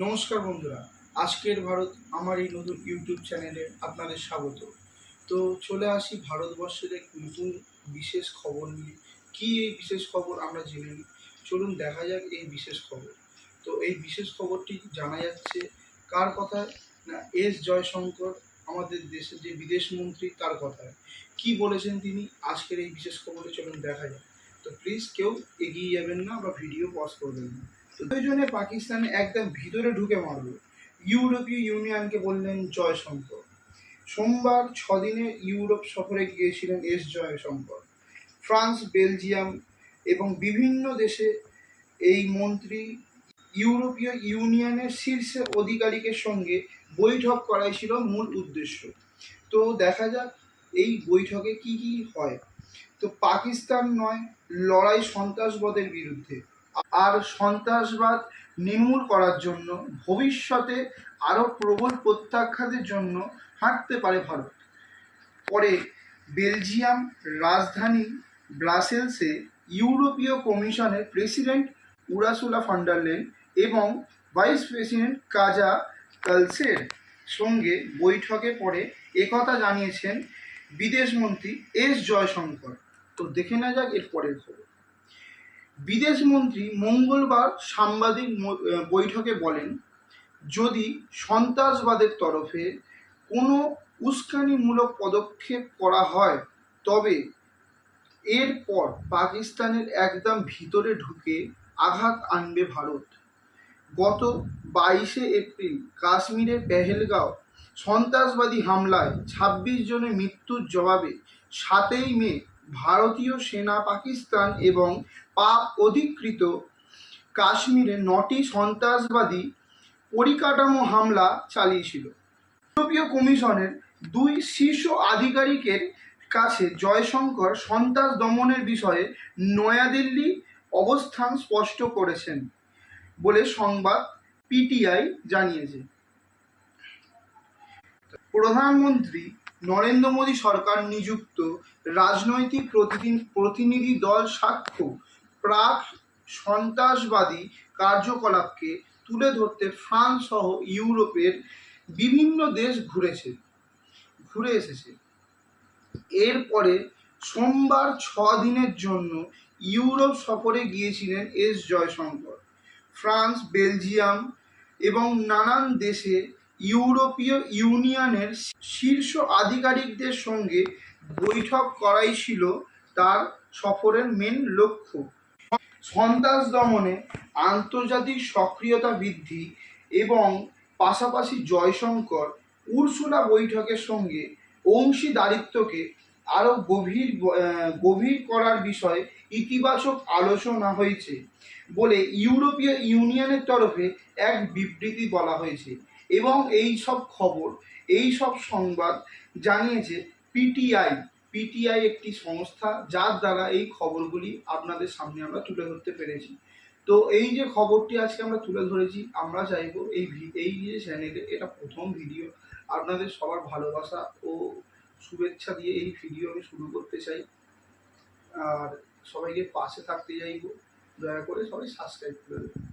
নমস্কার বন্ধুরা, আজকের ভারত আমার এই নতুন ইউটিউব চ্যানেলে আপনাদের স্বাগত। তো চলে আসি ভারতবর্ষের এক নতুন বিশেষ খবর নিয়ে। কি এই বিশেষ খবর আমরা জেনে নিই। চলুন দেখা যাক এই বিশেষ খবর। তো এই বিশেষ খবরটি জানা যাচ্ছে কার কথায়? না, এস জয়শঙ্কর, আমাদের দেশের যে বিদেশ মন্ত্রী, তার কথায়। কি বলেছেন তিনি আজকের এই বিশেষ খবরে, চলুন দেখা যাক। তো প্লিজ কেউ এগিয়ে যাবেন না বা ভিডিও পজ করবেন না। তো দুইজনে পাকিস্তানে একদম ভিতরে ঢুকে মারল, ইউরোপীয় ইউনিয়নকে বললেন জয়শঙ্কর। সোমবার 6 দিনের ইউরোপ সফরে গিয়েছিলেন এস জয়শঙ্কর। ফ্রান্স, বেলজিয়াম এবং বিভিন্ন দেশে এই মন্ত্রী ইউরোপীয় ইউনিয়নের শীর্ষ আধিকারিকের সঙ্গে বৈঠক করাই ছিল মূল উদ্দেশ্য। তো দেখা যাক এই বৈঠকে কি কি হয়। তো পাকিস্তান নয়, লড়াই সন্ত্রাসবাদের বিরুদ্ধে, আর সন্ত্রাসবাদ নির্মূল করার জন্য ভবিষ্যতে আরও প্রবল প্রত্যাঘাতের জন্য হাঁটতে পারে ভারত। পরে বেলজিয়াম রাজধানী ব্রাসেলসে ইউরোপীয় কমিশনের president Ursula von der Leyen এবং ভাইস প্রেসিডেন্ট কাজা কালসের সঙ্গে বৈঠকে পরে একথা জানিয়েছেন বিদেশমন্ত্রী এস জয়শঙ্কর। তো দেখে না যাক এর পরের খবর। বিদেশমন্ত্রী মঙ্গলবার সাংবাদিক বৈঠকে বলেন, যদি সন্ত্রাসবাদের তরফে কোনো উস্কানিমূলক পদক্ষেপ করা হয় তবে এরপর পাকিস্তানের একদম ভিতরে ঢুকে আঘাত আনবে ভারত। গত 22 এপ্রিল কাশ্মীরের পেহেলগাঁও সন্ত্রাসবাদী হামলায় 26 জনের মৃত্যুর জবাবে 7 মে ভারতীয় সেনা পাকিস্তান এবং পাক অধিকৃত কাশ্মীরে 9টি সন্ত্রাসবাদী পরিকাঠামো হামলা চালিয়েছিল। ইউরোপীয় কমিশনের 2 শীর্ষ আধিকারিকের কাছে জয়শঙ্কর সন্ত্রাস দমনের বিষয়ে নয়াদিল্লি অবস্থান স্পষ্ট করেছেন বলে সংবাদ পিটিআই জানিয়েছে। প্রধানমন্ত্রী নরেন্দ্র মোদী সরকার নিযুক্ত রাজনৈতিক প্রতিনিধি দল সাক্ষ্য প্রাক সন্ত্রাসবাদী কার্যকলাপকে তুলে ধরতে ফ্রান্স সহ ইউরোপের বিভিন্ন দেশ ঘুরে এসেছে। এরপরে সোমবার 6 দিনের জন্য ইউরোপ সফরে গিয়েছিলেন এস জয়শঙ্কর। ফ্রান্স, বেলজিয়াম এবং নানান দেশে ইউরোপীয় ইউনিয়নের শীর্ষ আধিকারিকদের সঙ্গে বৈঠক করাই ছিল তার সফরের মেন লক্ষ্য। সন্ত্রাস দমনে আন্তর্জাতিক সক্রিয়তা বৃদ্ধি এবং পাশাপাশি জয়শঙ্কর উর্সুলা বৈঠকের সঙ্গে অংশীদারিত্বকে আরও গভীর করার বিষয়ে ইতিবাচক আলোচনা হয়েছে বলে ইউরোপীয় ইউনিয়নের তরফে এক বিবৃতি বলা হয়েছে। এবং এই সব সংবাদ জানিয়েছে পিটিআই একটি সংস্থা, যার দ্বারা এই খবরগুলি আপনাদের সামনে আমরা তুলে ধরতে পেরেছি। তো এই যে খবরটি আজকে আমরা তুলে ধরেছি, আমরা চাইবো এই যে চ্যানেলে এটা প্রথম ভিডিও, আপনাদের সবার ভালোবাসা ও শুভেচ্ছা দিয়ে এই ভিডিও আমি শুরু করতে চাই। আর সবাইকে পাশে থাকতে চাইবো, দয়া করে সবাই সাবস্ক্রাইব করে দেবেন।